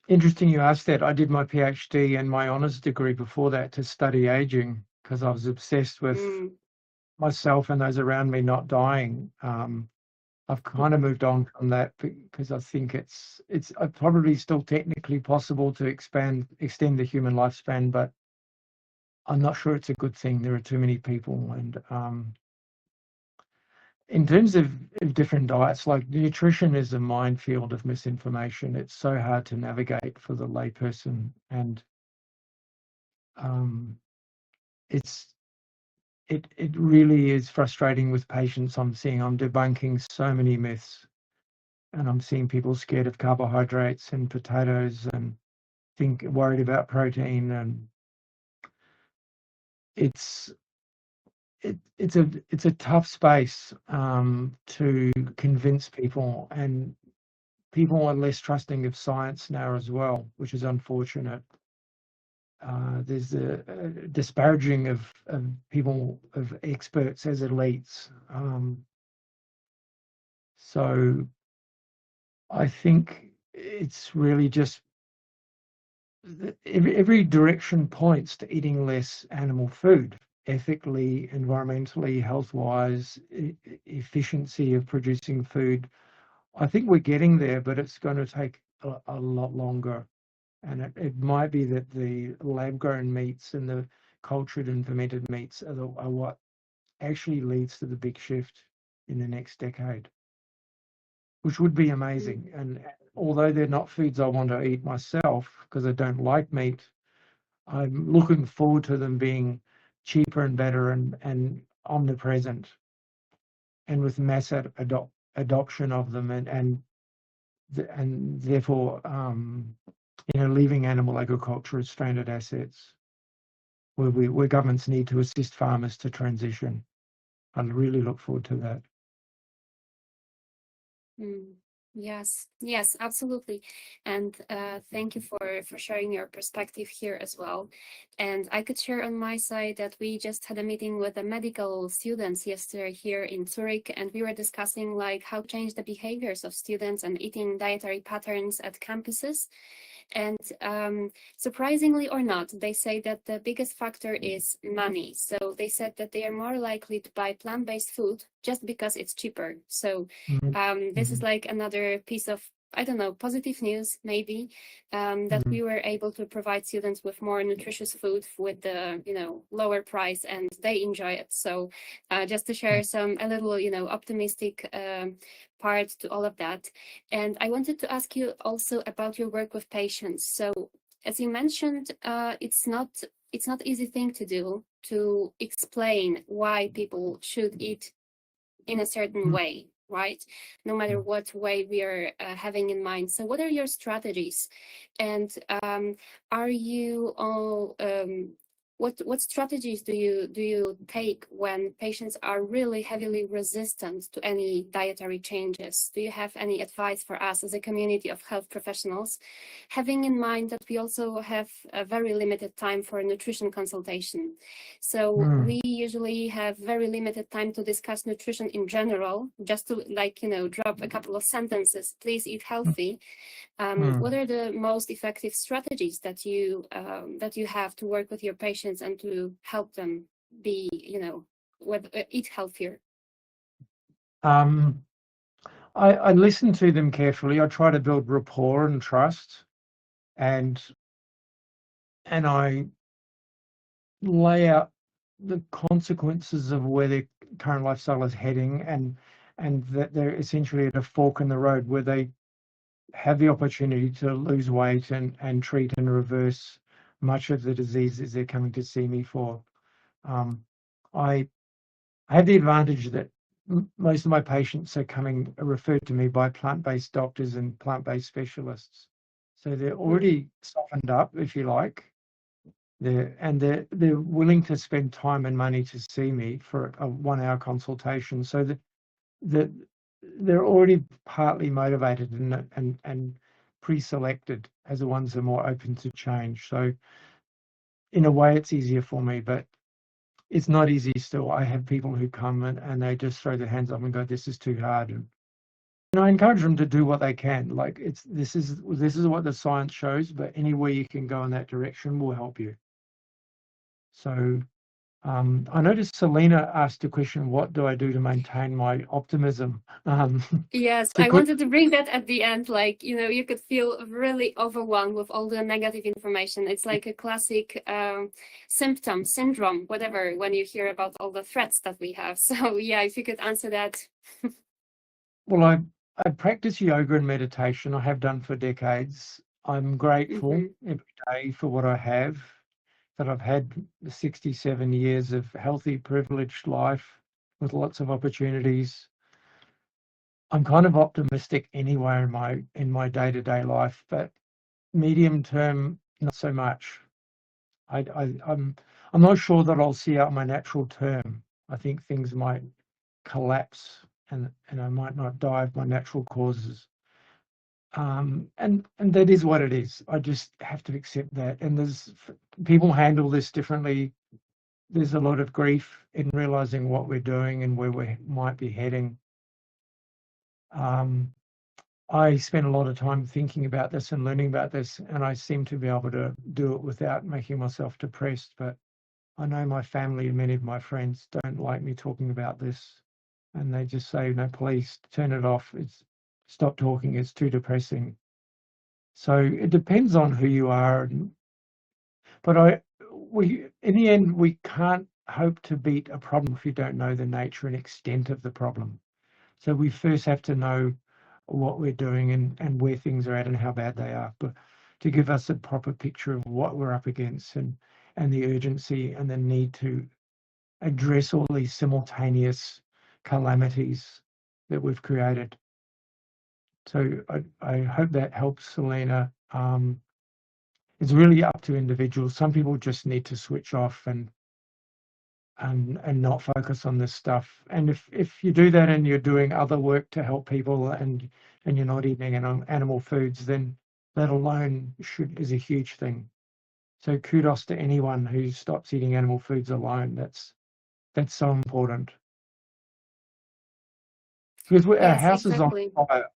Interesting you asked that. I did my PhD and my honours degree before that to study aging because I was obsessed with myself and those around me not dying. I've kind of moved on from that because I think it's probably still technically possible to extend the human lifespan, but I'm not sure it's a good thing. There are too many people, and in terms of different diets, like nutrition is a minefield of misinformation. It's so hard to navigate for the layperson, and it really is frustrating with patients I'm seeing. I'm debunking so many myths, and I'm seeing people scared of carbohydrates and potatoes and worried about protein, and it's a tough space to convince people, and people are less trusting of science now as well, which is unfortunate. There's a disparaging of people, of experts as elites. So I think it's really just every direction points to eating less animal food, ethically, environmentally, health-wise, efficiency of producing food. I think we're getting there, but it's going to take a lot longer. And it might be that the lab-grown meats and the cultured and fermented meats are what actually leads to the big shift in the next decade, which would be amazing. And although they're not foods I want to eat myself because I don't like meat, I'm looking forward to them being cheaper and better and omnipresent, and with mass adoption of them, and therefore leaving animal agriculture as stranded assets, where governments need to assist farmers to transition. I really look forward to that. Yes, absolutely. And thank you for sharing your perspective here as well. And I could share on my side that we just had a meeting with the medical students yesterday here in Zurich, and we were discussing like how to change the behaviors of students and eating dietary patterns at campuses. And surprisingly or not, they say that the biggest factor is money. So they said that they are more likely to buy plant-based food just because it's cheaper. So this is like another piece of, I don't know, positive news maybe, that we were able to provide students with more nutritious food with the, lower price, and they enjoy it. So just to share a little, optimistic part to all of that. And I wanted to ask you also about your work with patients. So as you mentioned, it's not easy thing to do, to explain why people should eat in a certain way, right? No matter what way we are having in mind. So what are your strategies? And are you all, what strategies do you take when patients are really heavily resistant to any dietary changes? Do you have any advice for us as a community of health professionals, having in mind that we also have a very limited time for nutrition consultation? So we usually have very limited time to discuss nutrition in general, just to drop a couple of sentences. Please eat healthy. What are the most effective strategies that you have to work with your patients and to help them be, eat healthier? I listen to them carefully. I try to build rapport and trust, and I lay out the consequences of where their current lifestyle is heading, and that they're essentially at a fork in the road where they have the opportunity to lose weight and treat and reverse much of the diseases they're coming to see me for. I have the advantage that most of my patients are referred to me by plant-based doctors and plant-based specialists. So they're already softened up, if you like. they're willing to spend time and money to see me for a 1-hour consultation. So that they're already partly motivated and pre-selected as the ones that are more open to change. So in a way, it's easier for me, but it's not easy still. I have people who come and they just throw their hands up and go, "This is too hard." And I encourage them to do what they can. Like this is what the science shows, but any way you can go in that direction will help you. So I noticed Selena asked a question, what do I do to maintain my optimism? Yes, I wanted to bring that at the end. Like, you could feel really overwhelmed with all the negative information. It's like a classic syndrome, whatever, when you hear about all the threats that we have. So yeah, if you could answer that. Well, I practice yoga and meditation. I have done for decades. I'm grateful every day for what I have, that I've had 67 years of healthy, privileged life with lots of opportunities. I'm kind of optimistic anyway in my day-to-day life, but medium term, not so much. I'm not sure that I'll see out my natural term. I think things might collapse and I might not die of my natural causes. And that is what it is. I just have to accept that. And there's people handle this differently. There's a lot of grief in realizing what we're doing and where we might be heading. I spend a lot of time thinking about this and learning about this, and I seem to be able to do it without making myself depressed. But I know my family and many of my friends don't like me talking about this, and they just say, "No, please turn it off. Stop talking. It's too depressing." So it depends on who you are, but in the end, we can't hope to beat a problem if you don't know the nature and extent of the problem. So we first have to know what we're doing and where things are at and how bad they are, but to give us a proper picture of what we're up against and the urgency and the need to address all these simultaneous calamities that we've created. So I hope that helps, Selena. It's really up to individuals. Some people just need to switch off and not focus on this stuff. And if you do that and you're doing other work to help people and you're not eating animal foods, then that alone is a huge thing. So kudos to anyone who stops eating animal foods alone. That's so important. Because our house is on fire.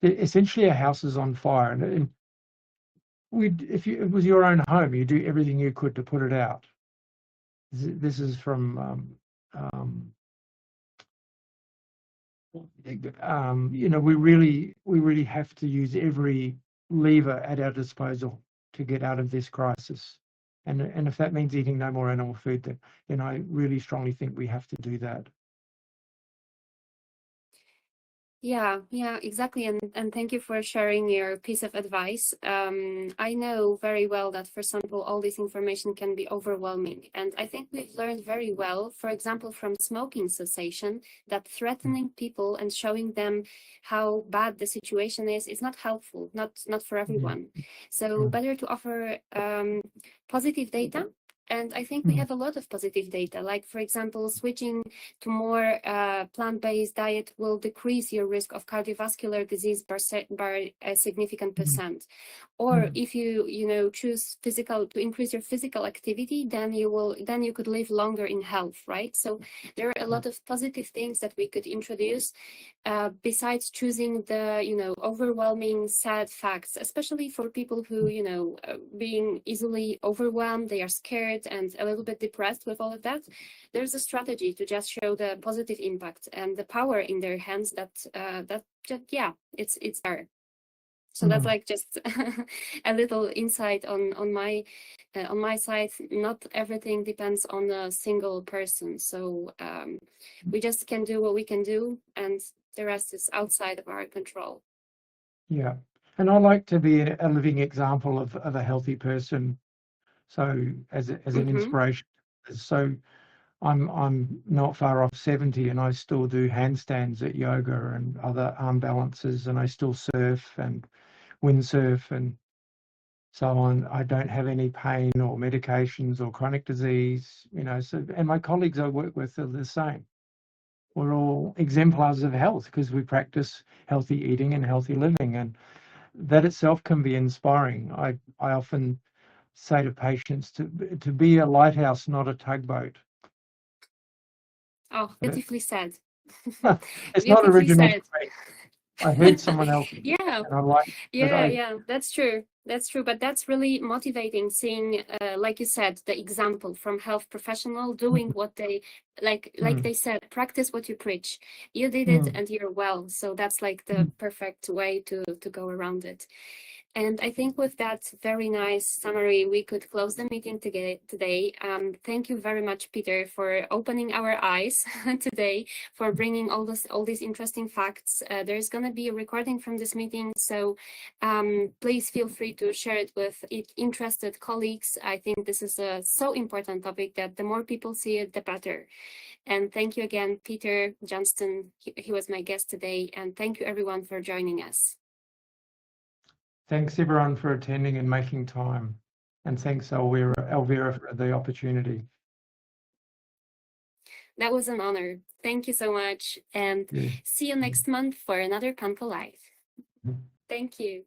Essentially, our house is on fire, and if it was your own home, you do everything you could to put it out. This is from we really have to use every lever at our disposal to get out of this crisis. And if that means eating no more animal food, then I really strongly think we have to do that. Yeah, exactly. And thank you for sharing your piece of advice. I know very well that for some people, all this information can be overwhelming. And I think we've learned very well, for example, from smoking cessation, that threatening people and showing them how bad the situation is not helpful, not for everyone. So better to offer positive data. And I think we have a lot of positive data, like, for example, switching to more plant-based diet will decrease your risk of cardiovascular disease by a significant percent. Or if you choose to increase your physical activity, then you could live longer in health, right? So there are a lot of positive things that we could introduce besides choosing the overwhelming sad facts, especially for people who being easily overwhelmed, they are scared and a little bit depressed with all of that. There's a strategy to just show the positive impact and the power in their hands it's there. So that's like just a little insight on my side. Not everything depends on a single person. So we just can do what we can do, and the rest is outside of our control. Yeah, and I like to be a living example of a healthy person. So as an inspiration. So I'm not far off 70, and I still do handstands at yoga and other arm balances, and I still surf and windsurf, and so on. I don't have any pain or medications or chronic disease, so, and my colleagues I work with are the same. We're all exemplars of health because we practice healthy eating and healthy living, and that itself can be inspiring. I often say to patients to be a lighthouse, not a tugboat. Oh, beautifully said. It's not Beautifully original said. to me. I heard someone else Yeah. and I like that. Yeah, that's true. That's true. But that's really motivating seeing, like you said, the example from health professional doing what they like they said, practice what you preach. You did it and you're well. So that's like the perfect way to go around it. And I think with that very nice summary, we could close the meeting today. Thank you very much, Peter, for opening our eyes today, for bringing all these interesting facts. There's going to be a recording from this meeting, so please feel free to share it with interested colleagues. I think this is a so important topic that the more people see it, the better. And thank you again, Peter Johnston. He was my guest today, and thank you everyone for joining us. Thanks everyone for attending and making time. And thanks Elvira for the opportunity. That was an honor. Thank you so much. And see you next month for another PANCO Live. Thank you.